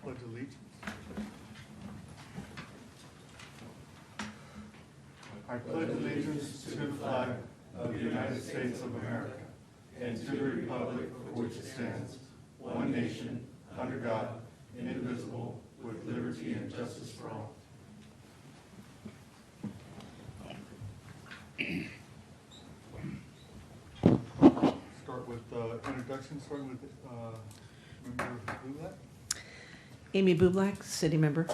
Pledge allegiance. I pledge allegiance to the flag of the United States of America and to the republic for which it stands, one nation, under God, indivisible, with liberty and justice for all. Start with introduction, starting with Member Bublak. Amy Bublak, city member.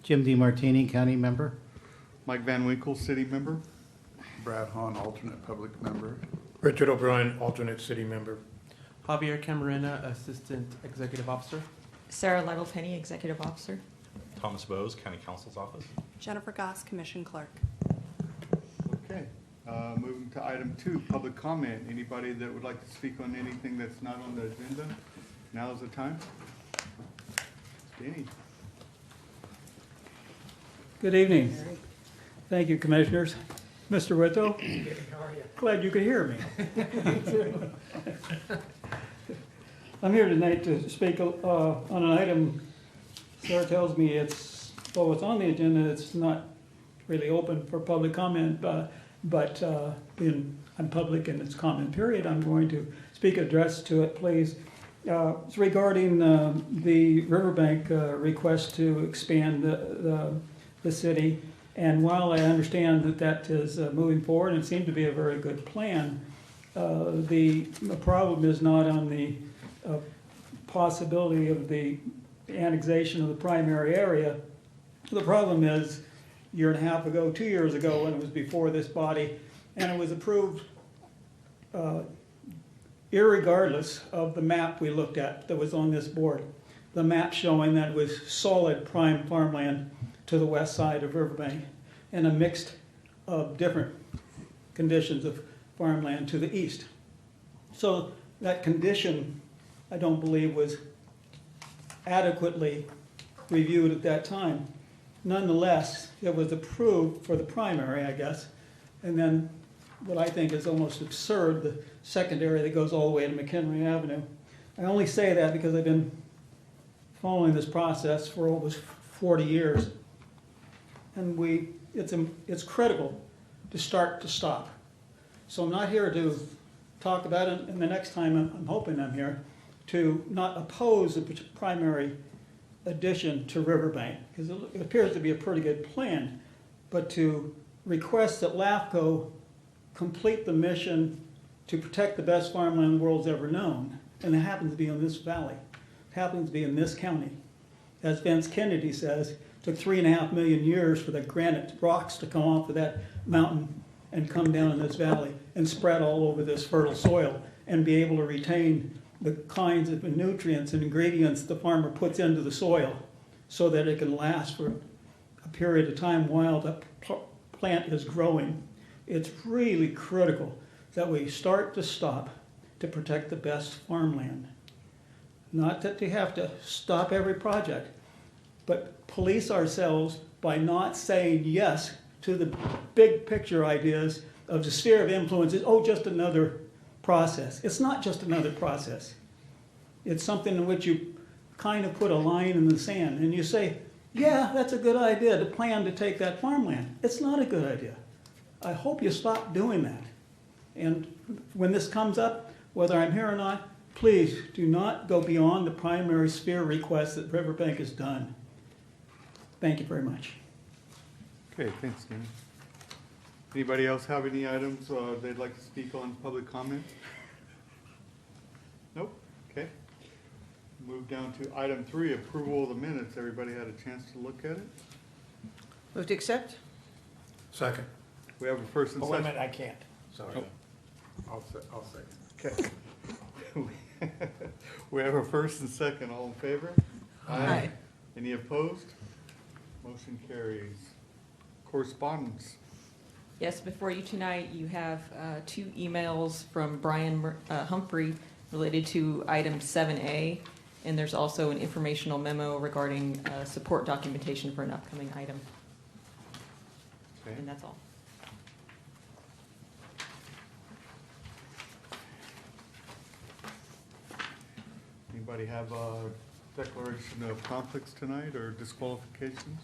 Jim DeMartini, county member. Mike Van Winkle, city member. Brad Hahn, alternate public member. Richard O'Brien, alternate city member. Javier Camarena, Assistant Executive Officer. Sarah Lytle-Penny, Executive Officer. Thomas Bowes, County Counsel's Office. Jennifer Goss, Commission Clerk. Okay, moving to item 2, public comment. Anybody that would like to speak on anything that's not on the agenda, now is the time. Danny. Good evening. Thank you, Commissioners. Mr. Whittle, glad you could hear me. I'm here tonight to speak on an item. Sarah tells me it's on the agenda, it's not really open for public comment, but being I'm public in its comment period, I'm going to speak address to it, please. It's regarding the Riverbank request to expand the city. And while I understand that that is moving forward and it seemed to be a very good plan, the problem is not on the possibility of the annexation of the primary area. The problem is, a year and a half ago, 2 years ago, when it was before this body, and it was approved irregardless of the map we looked at that was on this board. The map showing that it was solid prime farmland to the west side of Riverbank and a mixed of different conditions of farmland to the east. So that condition, I don't believe, was adequately reviewed at that time. Nonetheless, it was approved for the primary, I guess, and then what I think is almost absurd, the secondary that goes all the way to McHenry Avenue. I only say that because I've been following this process for almost 40 years. And it's critical to start to stop. So I'm not here to talk about it, and the next time I'm hoping I'm here, to not oppose the primary addition to Riverbank, because it appears to be a pretty good plan, but to request that LAFCO complete the mission to protect the best farmland the world's ever known, and it happens to be in this valley. It happens to be in this county. As Vince Kennedy says, it took 3.5 million years for the granite rocks to come off of that mountain and come down in this valley and spread all over this fertile soil and be able to retain the kinds of nutrients and ingredients the farmer puts into the soil so that it can last for a period of time while the plant is growing. It's really critical that we start to stop to protect the best farmland. Not that you have to stop every project, but police ourselves by not saying yes to the big picture ideas of the sphere of influence is, oh, just another process. It's not just another process. It's something in which you kind of put a line in the sand and you say, yeah, that's a good idea to plan to take that farmland. It's not a good idea. I hope you stop doing that. And when this comes up, whether I'm here or not, please do not go beyond the primary sphere request that Riverbank has done. Thank you very much. Okay, thanks, Danny. Anybody else have any items they'd like to speak on public comment? Nope. Okay. Move down to item 3, approval of the minutes. Everybody had a chance to look at it? Move to accept? Second. We have a first and Oh, wait a second. minute, I can't. Sorry. I'll say. Okay. We have a first and second. All in favor? Aye. Any opposed? Motion carries. Correspondence. Yes, before you tonight, you have 2 emails from Brian Humphrey related to item 7A, and there's also an informational memo regarding support documentation for an upcoming item. Okay. And that's all. Anybody have declaration of conflicts tonight or disqualifications?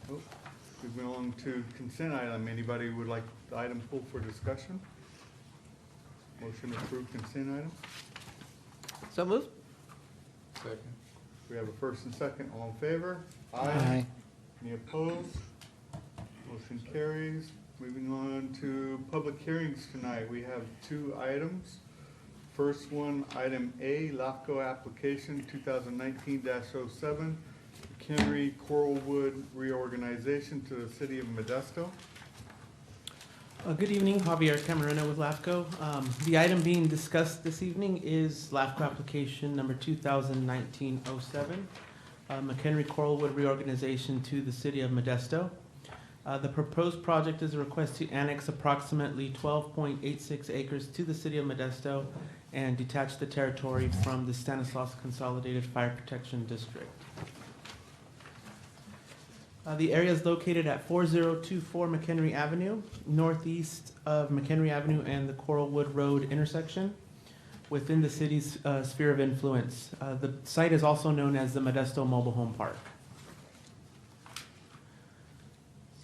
Nope. Moving on to consent item. Anybody would like the item pulled for discussion? Motion to approve consent item. So moved. Second. We have a first and second. All in favor? Aye. Any opposed? Motion carries. Moving on to public hearings tonight. We have 2 items. First one, item A, LAFCO application 2019-07, McHenry Coralwood reorganization to the city of Modesto. Good evening, Javier Camarena with LAFCO. The item being discussed this evening is LAFCO application number 2019-07, McHenry Coralwood reorganization to the city of Modesto. The proposed project is a request to annex approximately 12.86 acres to the city of Modesto and detach the territory from the Stanislaus Consolidated Fire Protection District. The area is located at 4024 McHenry Avenue, northeast of McHenry Avenue and the Coralwood Road intersection, within the city's sphere of influence. The site is also known as the Modesto Mobile Home Park.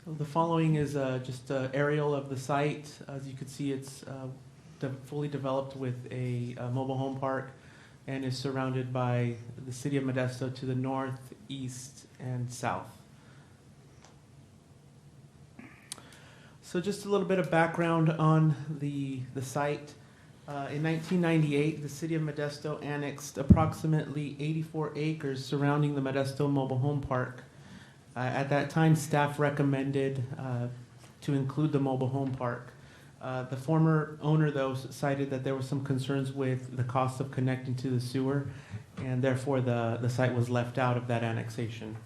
So the following is just an aerial of the site. As you can see, it's fully developed with a mobile home park and is surrounded by the city of Modesto to the north, east, and south. So just a little bit of background on the site. In 1998, the city of Modesto annexed approximately 84 acres surrounding the Modesto Mobile Home Park. At that time, staff recommended to include the mobile home park. The former owner, though, cited that there were some concerns with the cost of connecting to the sewer, and therefore the site was left out of that annexation.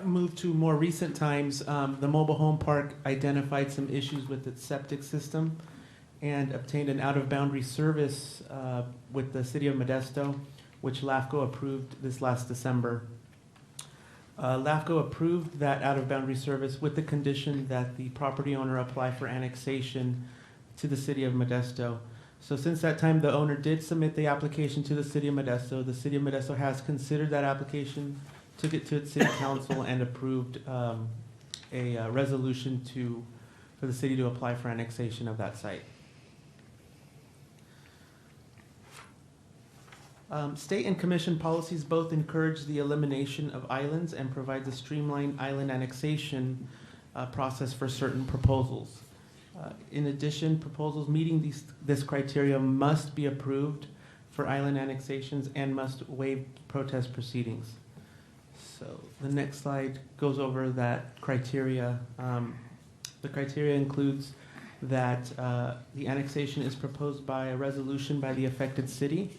Move to more recent times, the mobile home park identified some issues with its septic system and obtained an out-of-boundary service with the city of Modesto, which LAFCO approved this last December. LAFCO approved that out-of-boundary service with the condition that the property owner apply for annexation to the city of Modesto. So since that time, the owner did submit the application to the city of Modesto. The city of Modesto has considered that application, took it to its city council, and approved a resolution for the city to apply for annexation of that site. State and commission policies both encourage the elimination of islands and provides a streamlined island annexation process for certain proposals. In addition, proposals meeting this criteria must be approved for island annexations and must waive protest proceedings. So the next slide goes over that criteria. The criteria includes that the annexation is proposed by a resolution by the affected city.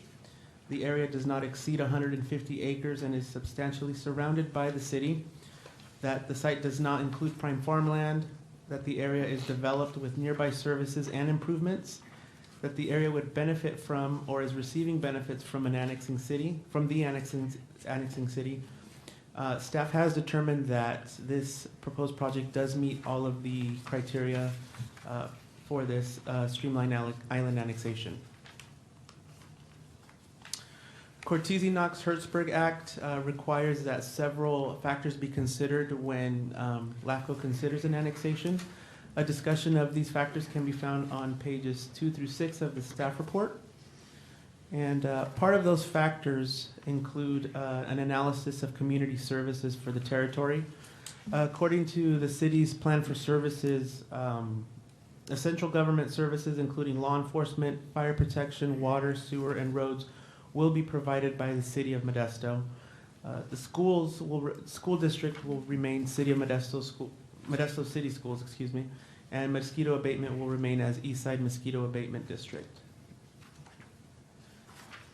The area does not exceed 150 acres and is substantially surrounded by the city. That the site does not include prime farmland. That the area is developed with nearby services and improvements. That the area would benefit from or is receiving benefits from an annexing city, from the annexing city. Staff has determined that this proposed project does meet all of the criteria for this streamlined island annexation. Cortese-Knox-Hertzberg Act requires that several factors be considered when LAFCO considers an annexation. A discussion of these factors can be found on pages 2 through 6 of the staff report. And part of those factors include an analysis of community services for the territory. According to the city's plan for services, essential government services, including law enforcement, fire protection, water, sewer, and roads, will be provided by the city of Modesto. The school district will remain City of Modesto City Schools, and mosquito abatement will remain as Eastside Mosquito Abatement District.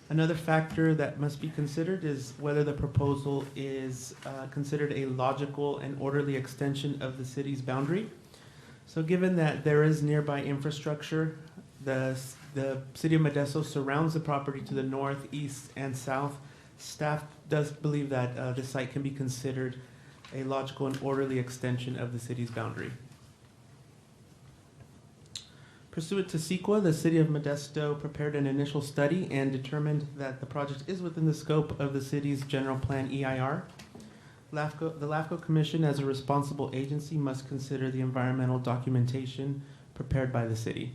Another factor that must be considered is whether the proposal is considered a logical and orderly extension of the city's boundary. So given that there is nearby infrastructure, the city of Modesto surrounds the property to the north, east, and south. Staff does believe that this site can be considered a logical and orderly extension of the city's boundary. Pursuant to CEQA, the City of Modesto prepared an initial study and determined that the project is within the scope of the city's general plan EIR. The LAFCO Commission, as a responsible agency, must consider the environmental documentation prepared by the city.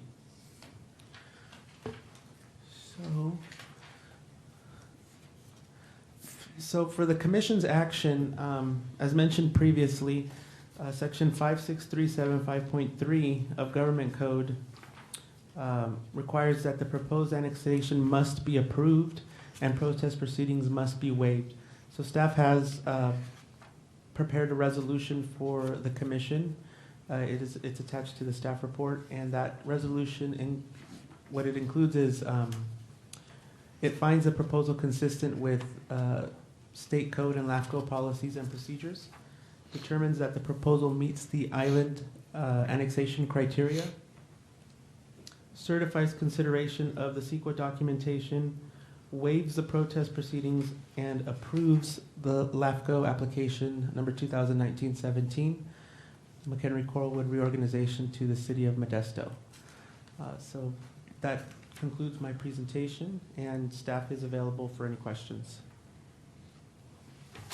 So for the commission's action, as mentioned previously, section 56375.3 of Government Code requires that the proposed annexation must be approved and protest proceedings must be waived. So staff has prepared a resolution for the commission. It's attached to the staff report, and that resolution, what it includes is it finds the proposal consistent with state code and LAFCO policies and procedures, determines that the proposal meets the island annexation criteria, certifies consideration of the CEQA documentation, waives the protest proceedings, and approves the LAFCO application number 2019-17, McHenry Coralwood reorganization to the City of Modesto. So that concludes my presentation, and staff is available for any questions.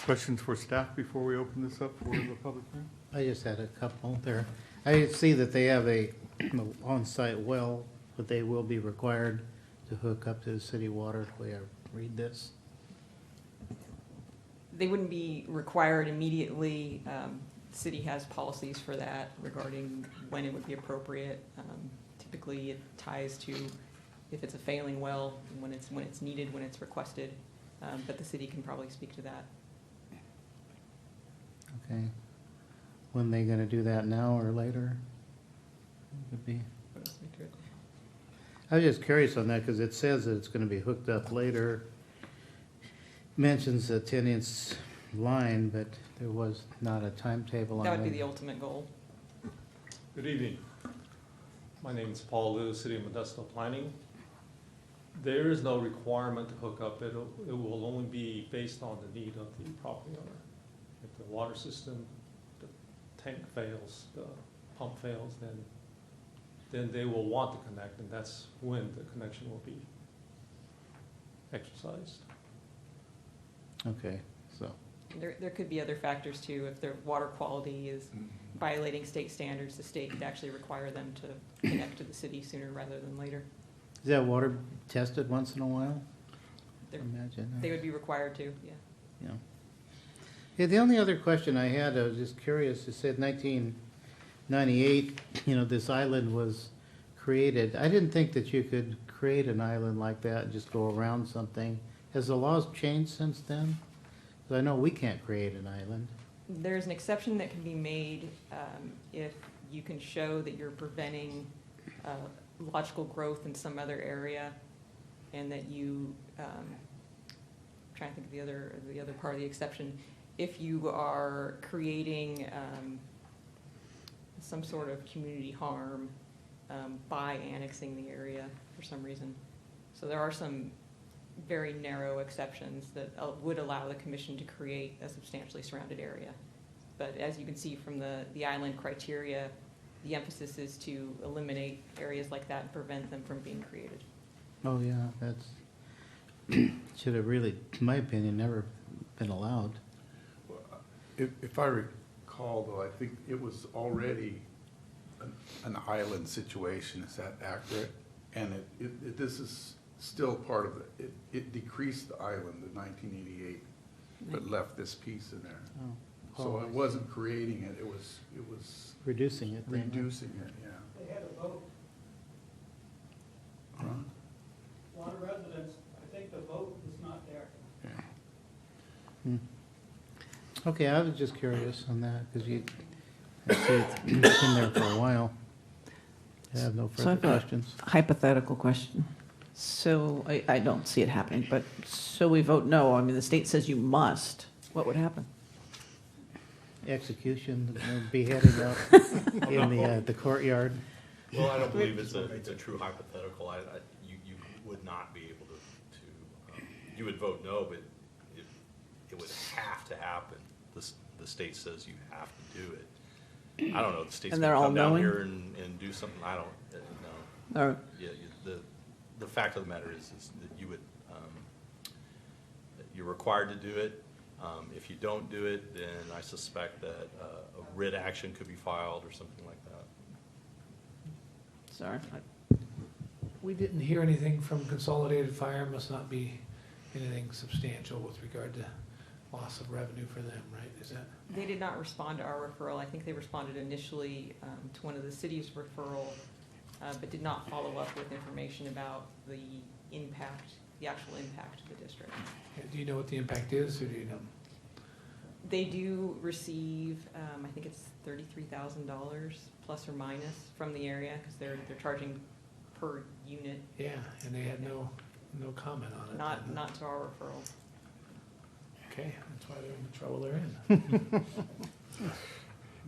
Questions for staff before we open this up for the public hearing? I just had a couple there. I see that they have a on-site well, but they will be required to hook up to the city water, the way I read this. They wouldn't be required immediately. The city has policies for that regarding when it would be appropriate. Typically, it ties to if it's a failing well, when it's needed, when it's requested. But the city can probably speak to that. Okay. When they gonna do that, now or later? Could be. I was just curious on that, because it says that it's gonna be hooked up later. Mentions a 10-inch line, but there was not a timetable on it. That would be the ultimate goal. Good evening. My name is Paul Liu, City of Modesto Planning. There is no requirement to hook up. It will only be based on the need of the property owner. If the water system, the tank fails, the pump fails, then they will want to connect, and that's when the connection will be exercised. Okay, so, There could be other factors too. If their water quality is violating state standards, the state could actually require them to connect to the city sooner rather than later. is that water tested once in a while? They're- Imagine. They would be required to, yeah. Yeah. Yeah, the only other question I had, I was just curious, it said 1998, this island was created. I didn't think that you could create an island like that and just go around something. Has the laws changed since then? Because I know we can't create an island. There's an exception that can be made if you can show that you're preventing logical growth in some other area, and that you, trying to think of the other part of the exception. If you are creating some sort of community harm by annexing the area for some reason. So there are some very narrow exceptions that would allow the commission to create a substantially surrounded area. But as you can see from the island criteria, the emphasis is to eliminate areas like that and prevent them from being created. Oh, yeah, that's, should have really, in my opinion, never been allowed. If I recall, though, I think it was already an island situation. Is that accurate? And this is still part of it decreased the island in 1988, but left this piece in there. Oh. So Oh, it wasn't creating it, it was Reducing it. then, huh? reducing it, yeah. They had a vote, Huh? water residents, I think the vote was not there. Yeah. Hmm. Okay, I was just curious on that, because I see it's been there for a while. I have no So further I've got questions. a hypothetical question. So I don't see it happening, but so we vote no. I mean, the state says you must. What would happen? Execution, beheading out in the courtyard. Well, I don't believe it's a true hypothetical. You would not be able to, you would vote no, but it would have to happen. The state says you have to do it. I don't know, the state's And gonna they're all come down knowing? here and do something, I don't know. All right. Yeah, the fact of the matter is that you would, you're required to do it. If you don't do it, then I suspect that a writ action could be filed or something like that. Sorry. We didn't hear anything from Consolidated Fire, must not be anything substantial with regard to loss of revenue for them, right? Is that? They did not respond to our referral. I think they responded initially to one of the city's referral, but did not follow up with information about the impact, the actual impact to the district. Do you know what the impact is, or do you know? They do receive, I think it's $33,000 plus or minus from the area, because they're charging per unit. Yeah, and they had no comment on it. Not to our referral. Okay, that's why they're in the trouble they're in.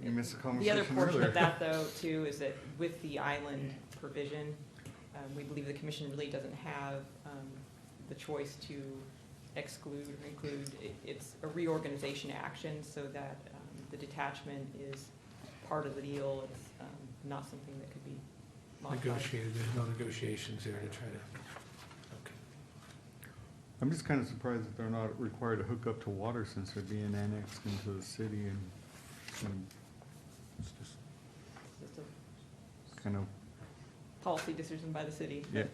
You missed a The conversation other portion earlier. of that, though, too, is that with the island provision, we believe the commission really doesn't have the choice to exclude or include. It's a reorganization action, so that the detachment is part of the deal. It's not something that could be modified. Negotiated, there's no negotiations there to try to, okay. I'm just kind of surprised that they're not required to hook up to water since they're being annexed into the city, and it's just It's just a kind of, policy decision by the city. yeah.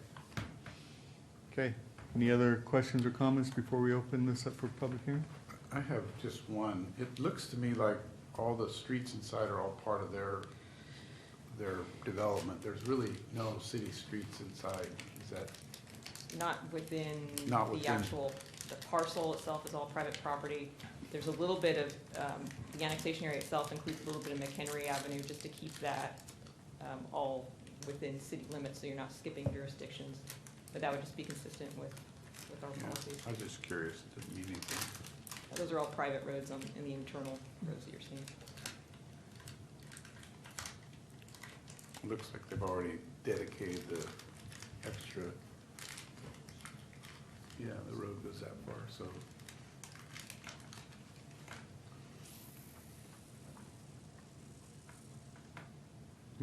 Okay, any other questions or comments before we open this up for public hearing? I have just one. It looks to me like all the streets inside are all part of their development. There's really no city streets inside. Is that? Not within Not the within. actual, the parcel itself is all private property. There's a little bit of, the annexation area itself includes a little bit of McHenry Avenue, just to keep that all within city limits, so you're not skipping jurisdictions. But that would just be consistent with our Yeah, policies. I was just curious. It didn't mean anything. Those are all private roads in the internal roads that you're seeing. It looks like they've already dedicated the extra, yeah, the road goes that far, so.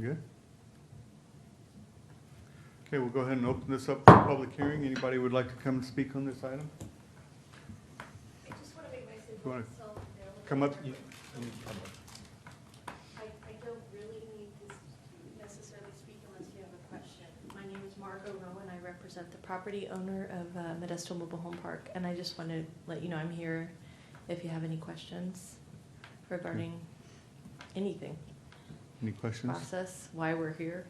Good. Okay, we'll go ahead and open this up for public hearing. Anybody would like to come speak on this item? I just want to make myself You wanna available. come up? I don't really need to necessarily speak unless you have a question. My name is Margot Rowan. I represent the property owner of Modesto Mobile Home Park, and I just want to let you know I'm here if you have any questions regarding anything. Any questions? Process, why we're here.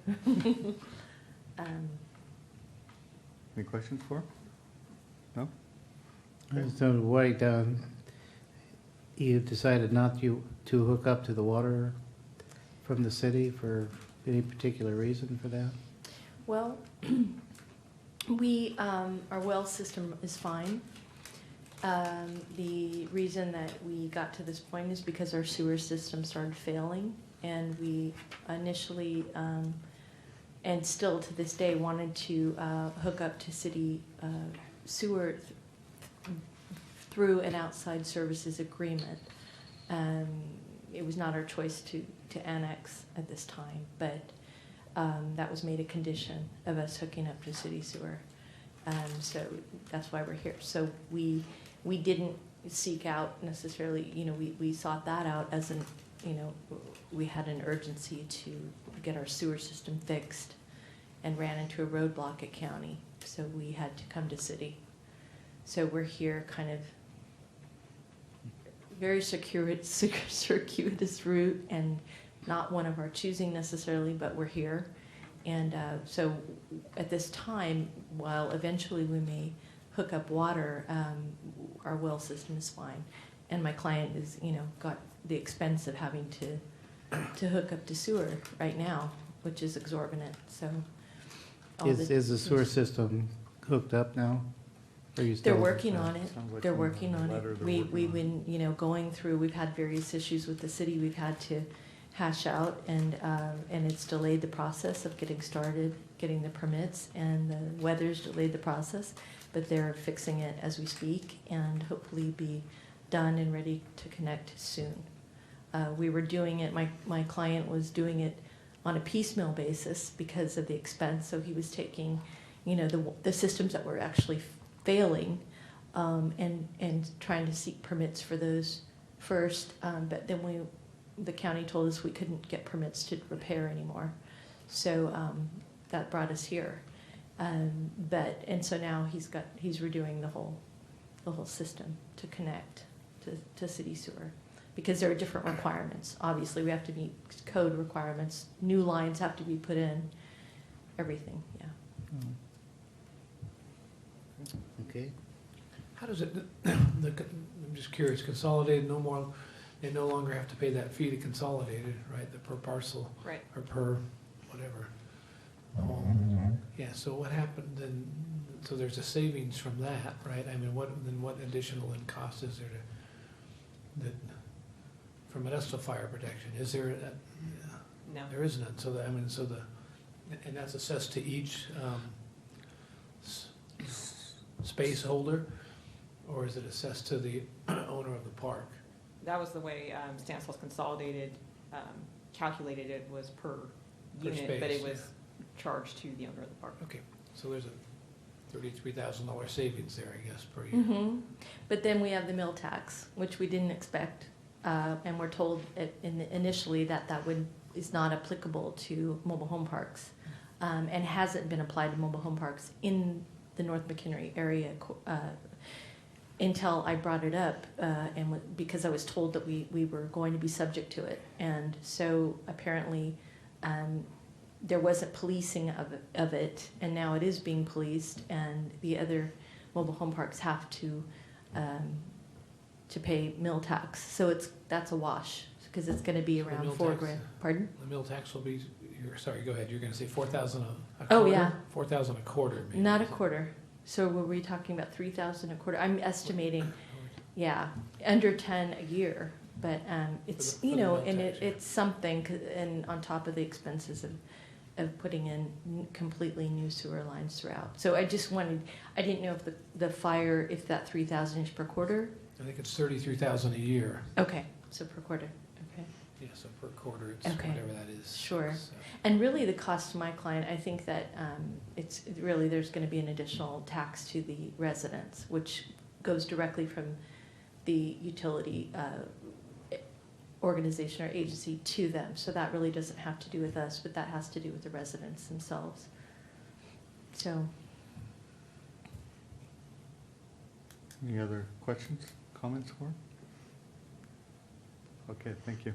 Any questions for? No? So why, you decided not to hook up to the water from the city for any particular reason for that? Well, our well system is fine. The reason that we got to this point is because our sewer system started failing, and we initially, and still to this day, wanted to hook up to city sewer through an outside services agreement. It was not our choice to annex at this time, but that was made a condition of us hooking up to city sewer. So that's why we're here. So we didn't seek out necessarily, we sought that out as an, we had an urgency to get our sewer system fixed and ran into a roadblock at county. So we had to come to city. So we're here kind of very circuitous route, and not one of our choosing necessarily, but we're here. And so at this time, while eventually we may hook up water, our well system is fine. And my client is, got the expense of having to hook up to sewer right now, which is exorbitant, so. Is the sewer system hooked up now? Or you still? They're working on it. Sounds like They're from working the on letter it. they're We've working been, going through, we've had various issues with the city we've had to hash out, and it's delayed the process of getting started, getting the permits, and the weather's delayed the process, but they're fixing it as we speak, and hopefully be done and ready to connect soon. We were doing it, my client was doing it on a piecemeal basis because of the expense. So he was taking, the systems that were actually failing, and trying to seek permits for those first. But then the county told us we couldn't get permits to repair anymore. So that brought us here. And so now he's redoing the whole system to connect to city sewer, because there are different requirements. Obviously, we have to meet code requirements. New lines have to be put in. Everything, yeah. Okay. How does it, I'm just curious, consolidated, they no longer have to pay that fee to consolidated, right, the per parcel? Right. Or per whatever. Yeah, so what happened then, so there's a savings from that, right? I mean, what additional cost is there for Modesto fire protection? Is there, No. there is none, so and that's assessed to each space holder, or is it assessed to the owner of the park? That was the way Stanislaus Consolidated calculated it, was per unit, space, but it was charged to the owner of the park. Okay, so there's a $33,000 savings there, I guess, per year. Mm-hmm. But then we have the mill tax, which we didn't expect, and we're told initially that is not applicable to mobile home parks, and hasn't been applied to mobile home parks in the North McHenry area until I brought it up, because I was told that we were going to be subject to it, and so apparently there wasn't policing of it, and now it is being policed, and the other mobile home parks have to pay mill tax. So that's a wash, because it's going to be around $4,000. Pardon? The mill tax will be. Sorry, go ahead. You're going to say $4,000 a quarter. Oh yeah, $4,000 a quarter. Maybe. Not a quarter. So were we talking about $3,000 a quarter? I'm estimating, yeah, under 10 a year. But it's for the mill and tax, yeah. it's something, and on top of the expenses of putting in completely new sewer lines throughout. So I didn't know if if that 3,000 is per quarter. I think it's $33,000 a year. Okay, so per quarter. Okay. Yeah, so per quarter, it's Okay. whatever that is. Sure. So, And really, the cost to my client, I think that there's going to be an additional tax to the residents, which goes directly from the utility organization or agency to them. So that really doesn't have to do with us, but that has to do with the residents themselves. So. Any other questions, comments for? Okay, thank you.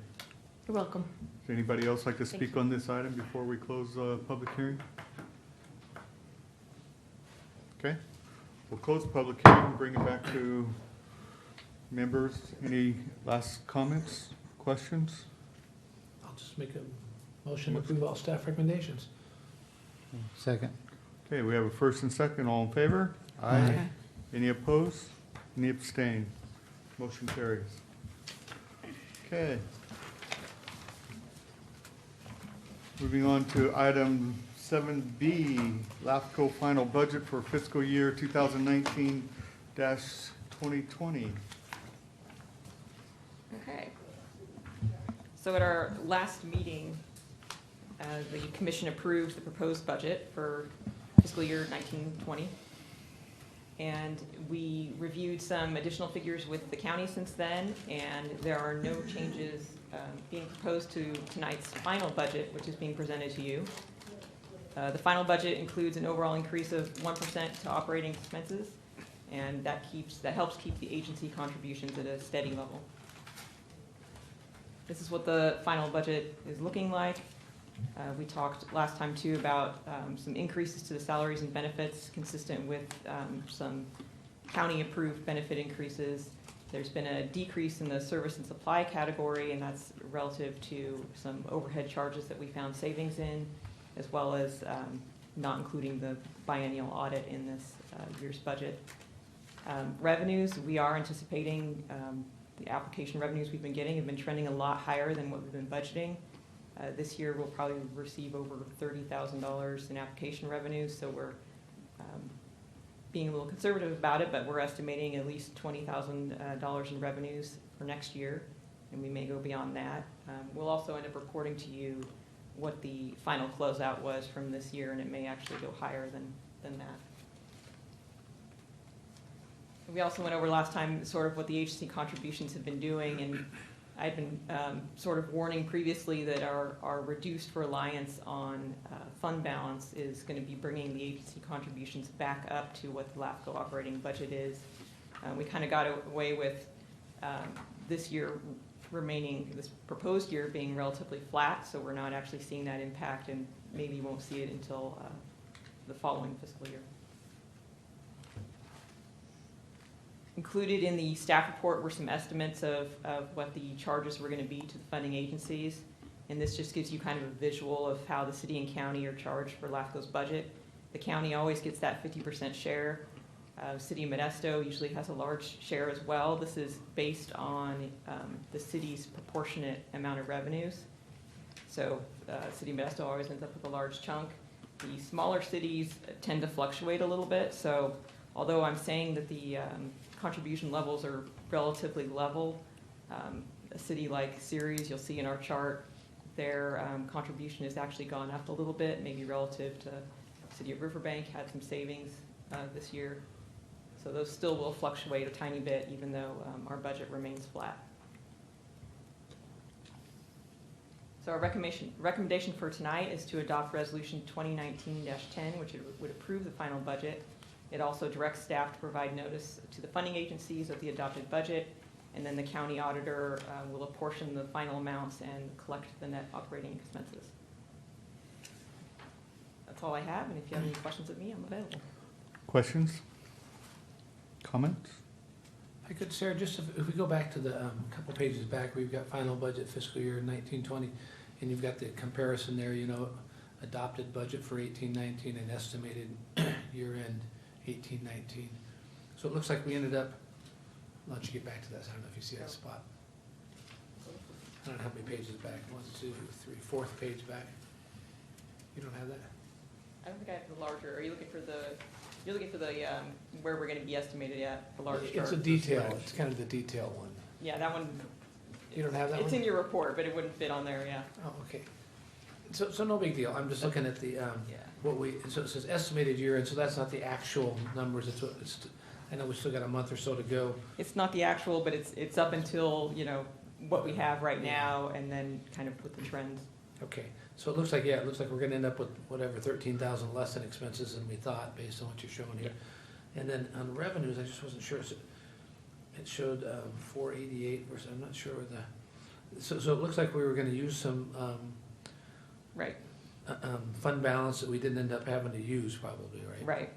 You're welcome. Does anybody else like to Thank speak you. on this item before we close the public hearing? Okay, we'll close the public hearing and bring it back to members. Any last comments, questions? I'll just make a motion to approve all staff recommendations. Second. Okay, we have a first and second. All in favor? Aye. Any opposed? Any abstain? Motion carries. Okay. Moving on to item 7B, LAFCO final budget for fiscal year 2019-2020. Okay. So at our last meeting, the commission approved the proposed budget for fiscal year 1920. And we reviewed some additional figures with the county since then, and there are no changes being proposed to tonight's final budget, which is being presented to you. The final budget includes an overall increase of 1% to operating expenses, and that helps keep the agency contributions at a steady level. This is what the final budget is looking like. We talked last time too about some increases to the salaries and benefits consistent with some county-approved benefit increases. There's been a decrease in the service and supply category, and that's relative to some overhead charges that we found savings in, as well as not including the biennial audit in this year's budget. Revenues, we are anticipating the application revenues we've been getting have been trending a lot higher than what we've been budgeting. This year, we'll probably receive over $30,000 in application revenues, so we're being a little conservative about it, but we're estimating at least $20,000 in revenues for next year, and we may go beyond that. We'll also end up reporting to you what the final closeout was from this year, and it may actually go higher than that. We also went over last time sort of what the agency contributions have been doing, and I've been sort of warning previously that our reduced reliance on fund balance is going to be bringing the agency contributions back up to what the LAFCO operating budget is. We kind of got away with this year this proposed year being relatively flat, so we're not actually seeing that impact, and maybe won't see it until the following fiscal year. Included in the staff report were some estimates of what the charges were going to be to the funding agencies. And this just gives you kind of a visual of how the city and county are charged for LAFCO's budget. The county always gets that 50% share. City of Modesto usually has a large share as well. This is based on the city's proportionate amount of revenues. So City of Modesto always ends up with a large chunk. The smaller cities tend to fluctuate a little bit. So although I'm saying that the contribution levels are relatively level, a city like Ceres, you'll see in our chart, their contribution has actually gone up a little bit, maybe relative to City of Riverbank, had some savings this year. So those still will fluctuate a tiny bit, even though our budget remains flat. So our recommendation for tonight is to adopt Resolution 2019-10, which would approve the final budget. It also directs staff to provide notice to the funding agencies of the adopted budget, and then the county auditor will apportion the final amounts and collect the net operating expenses. That's all I have, and if you have any questions of me, I'm available. Questions? Comments? I could, Sarah, just if we go back to the couple pages back, we've got final budget fiscal year 1920, and you've got the comparison there, you know, adopted budget for 1819 and estimated year-end 1819. So it looks like we ended up, I'll let you get back to this. I don't know if you see that spot. I don't know how many pages back. 1, 2, 3, 4th page back. You don't have that? I don't think I have the larger. Are you looking for the? You're looking for the where we're going to be estimated at the large chart. It's a detail. It's kind of the detail one. Yeah, that one. You don't have that one? It's in your report, but it wouldn't fit on there. Yeah. Oh, okay. So no big deal. I'm just looking at the what we. So it says estimated year, and so that's not the actual numbers. It's what it's. I know we still got a month or so to go. It's not the actual, but it's up until, you know, what we have right now, and then kind of with the trends. Okay, so it looks like, it looks like we're gonna end up with whatever, 13,000 less in expenses than we thought, based on what you're showing here. And then on revenues, I just wasn't sure, it showed 488 versus, I'm not sure the, so it looks like we were gonna use some right. Fund balance that we didn't end up having to use probably, right? Right.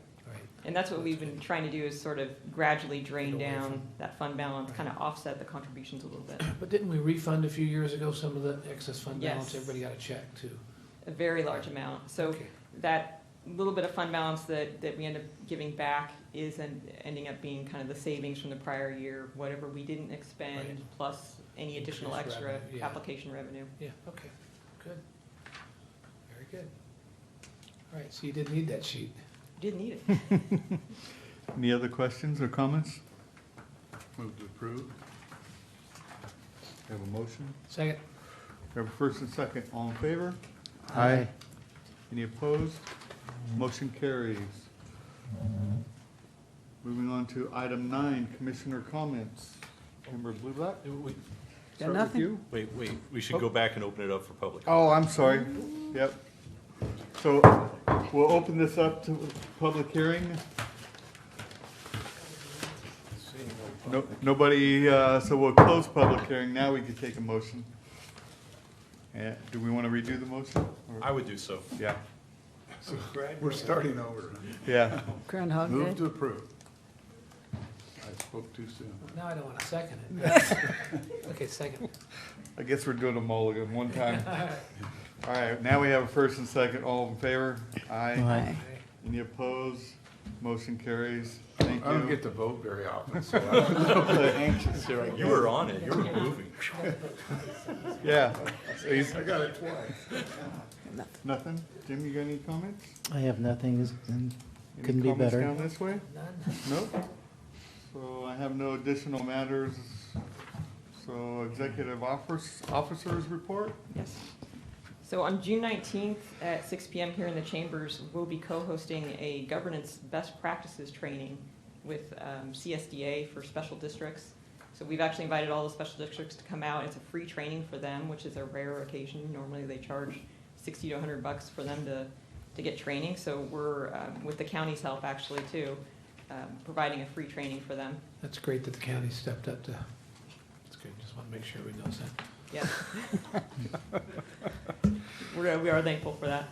And that's what we've been trying to do, is sort of gradually drain down that fund balance, kind of offset the contributions a little bit. But didn't we refund a few years ago some of the excess fund balance? Yes. Everybody got a check too. A very large amount. So that little bit of fund balance that we end up giving back is ending up being kind of the savings from the prior year, whatever we didn't expend, plus any additional extra application revenue. Yeah, okay, good. Very good. All right, so you didn't need that sheet. Didn't need it. Any other questions or comments? Move to approve. Have a motion? Second. We have a first and second. All in favor? Aye. Any opposed? Motion carries. Moving on to item 9, commissioner comments. Member Blueblatt? Start with nothing. you. Wait, we should go back and open it up for public. Oh, I'm sorry. Yep. So we'll open this up to public hearing. No, nobody, so we'll close public hearing. Now we can take a motion. Do we want to redo the motion? Or- I would do so. Yeah. So we're starting over. Yeah. Groundhog Move Day. to approve. I spoke too soon. Now I don't want to second it. Okay, second. I guess we're doing them all again one time. All right, now we have a first and second. All in favor? Aye. Aye. Any opposed? Motion carries. Thank you. I don't get to vote very often, so I'm a little bit anxious here. You were on it. You were moving. Yeah. I got it twice. Nothing? Jim, you got any comments? I have nothing, Any couldn't be comments better. down this way? None? Nope. So I have no additional matters. So executive officers report? Yes. So on June 19th at 6 p.m. here in the chambers, we'll be co-hosting a governance best practices training with CSDA for special districts. So we've actually invited all the special districts to come out. It's a free training for them, which is a rare occasion. Normally they charge $60 to $100 for them to get training. So we're, with the county's help actually too, providing a free training for them. That's great that the county stepped up to, that's good, just want to make sure we know that. Yes. We are thankful for that.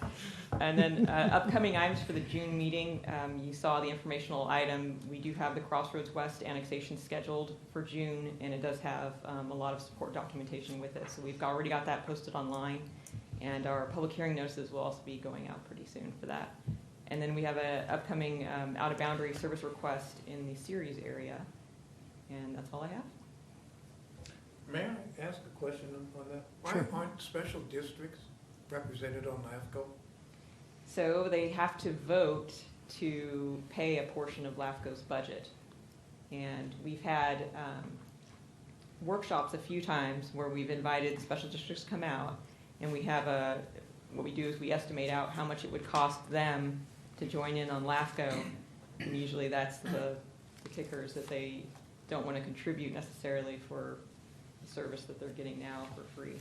And then upcoming items for the June meeting, you saw the informational item. We do have the Crossroads West annexation scheduled for June, and it does have a lot of support documentation with it. So we've already got that posted online, and our public hearing notices will also be going out pretty soon for that. And then we have an upcoming out-of-boundary service request in the Ceres area, and that's all I have. May I ask a question on that? Sure. Why aren't special districts represented on LAFCO? So they have to vote to pay a portion of LAFCO's budget. And we've had workshops a few times where we've invited special districts to come out, and we have what we do is we estimate out how much it would cost them to join in on LAFCO. And usually that's the kicker, is that they don't want to contribute necessarily for the service that they're getting now for free.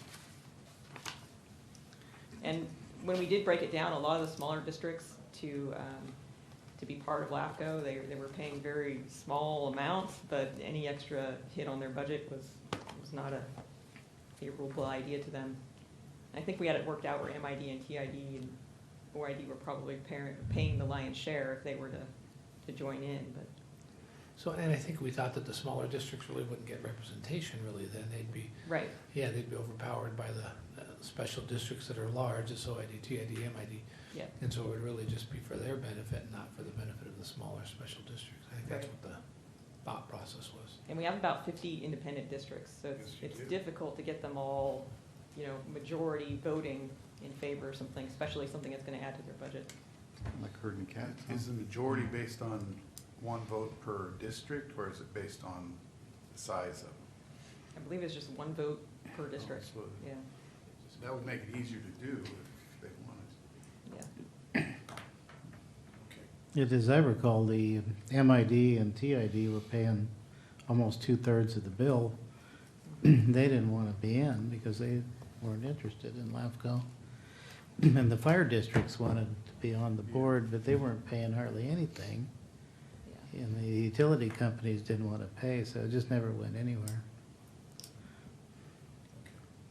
And when we did break it down, a lot of the smaller districts to be part of LAFCO, they were paying very small amounts, but any extra hit on their budget was not a favorable idea to them. I think we had it worked out where MID and TID and OID were probably paying the lion's share if they were to join in, but. So, and I think we thought that the smaller districts really wouldn't get representation really, then they'd be. Right. Yeah, they'd be overpowered by the special districts that are large, it's OID, TID, MID. Yeah. And so it would really just be for their benefit, not for the benefit of the smaller special districts. I think that's Right. what the thought process was. And we have about 50 independent districts, so it's difficult to get them all, majority voting in favor of something, especially something that's going to add to their budget. Like herding cats. Is the majority based on one vote per district, or is it based on the size of them? I believe it's just one vote per district. So Yeah, that would make it easier to do if they wanted. yeah. As I recall, the MID and TID were paying almost 2/3 of the bill. They didn't want to be in because they weren't interested in LAFCO. And the fire districts wanted to be on the board, but they weren't paying hardly anything. Yeah. And the utility companies didn't want to pay, so it just never went anywhere.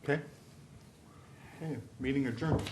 Okay. Okay, meeting adjourned.